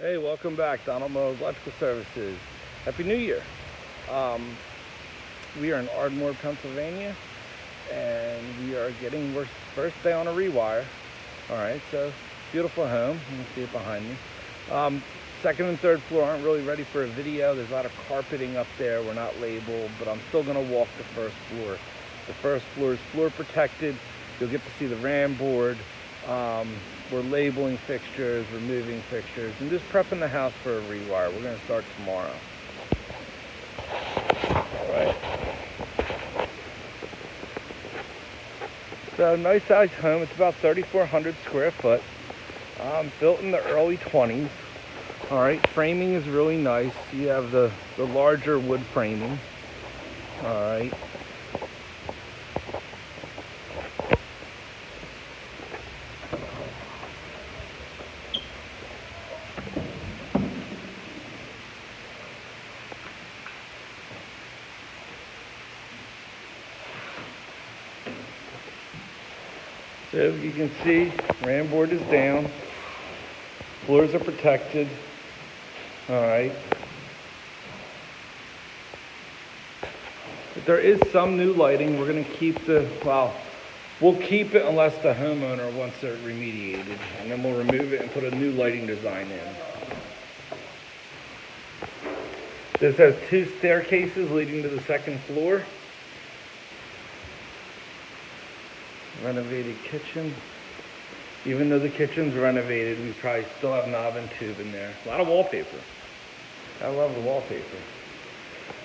Hey, welcome back, Donald Mo's Electrical Services. Happy New Year. We are in Ardmore, Pennsylvania, and we are getting our first day on a rewire. All right, so beautiful home. You can see it behind me. Second and third floor aren't really ready for a video. There's a lot of carpeting up there. We're not labeled, but I'm still gonna walk the first floor. The first floor is floor protected. You'll get to see the RAM board. We're labeling fixtures, removing fixtures, and just prepping the house for a rewire. We're going to start tomorrow. All right. So nice sized home. It's about 3,400 square foot. Built in the early 20s. All right. Framing is really nice. You have the larger wood framing. All right. So you can see, RAM board is down, floors are protected. All right. But there is some new lighting. We're going to keep we'll keep it unless the homeowner wants it remediated, and then we'll remove it and put a new lighting design in. This has 2 staircases leading to the second floor. Renovated kitchen. Even though the kitchen's renovated, we probably still have knob and tube in there. A lot of wallpaper. I love the wallpaper.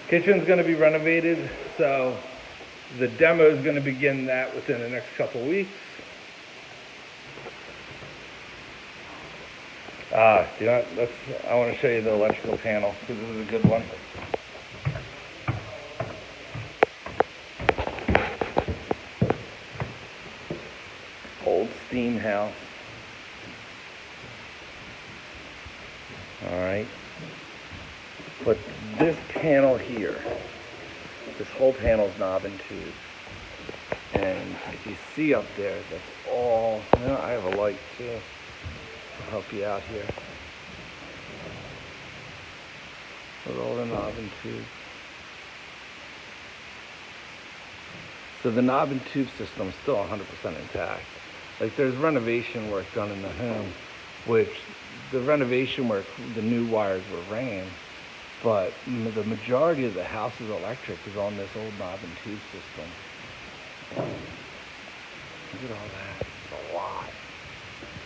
Kitchen's going to be renovated, so the demo is going to begin that within the next couple weeks. I want to show you the electrical panel because this is a good one. Old steam house. All right. But this panel here, this whole panel's knob and tube. And if you see up there, that's all, I have a light too. I'll help you out here. With all the knob and tube. So the knob and tube system is still 100% intact. Like there's renovation work done in the home, which the renovation work, the new wires were ran, but the majority of the house's electric is on this old knob and tube system. Look at all that, it's a lot.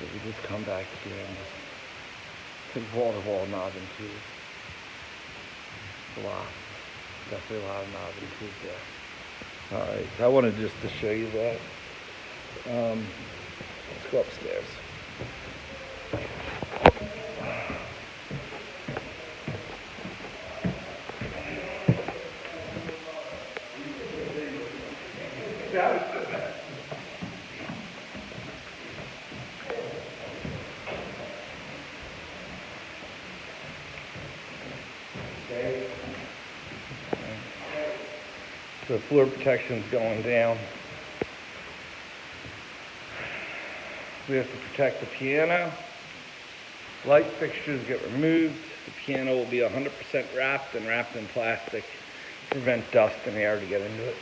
So we just come back here and just take wall-to-wall knob and tube. It's a lot, definitely a lot of knob and tube there. All right, so I wanted just to show you that. Let's go upstairs. So floor protection's going down. We have to protect the piano. Light fixtures get removed. The piano will be 100% wrapped in plastic to prevent dust and air to get into it.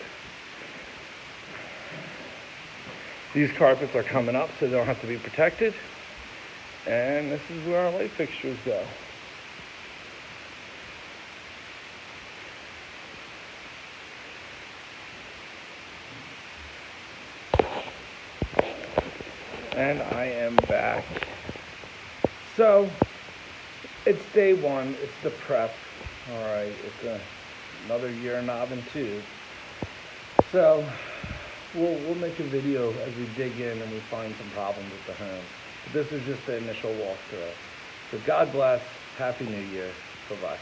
These carpets are coming up so they don't have to be protected. And this is where our light fixtures go. And I am back. So, it's day one, it's the prep. All right, it's another year knob and tube. So, we'll make a video as we dig in and we find some problems with the home. But this is just the initial walkthrough. So God bless, Happy New Year, bye-bye.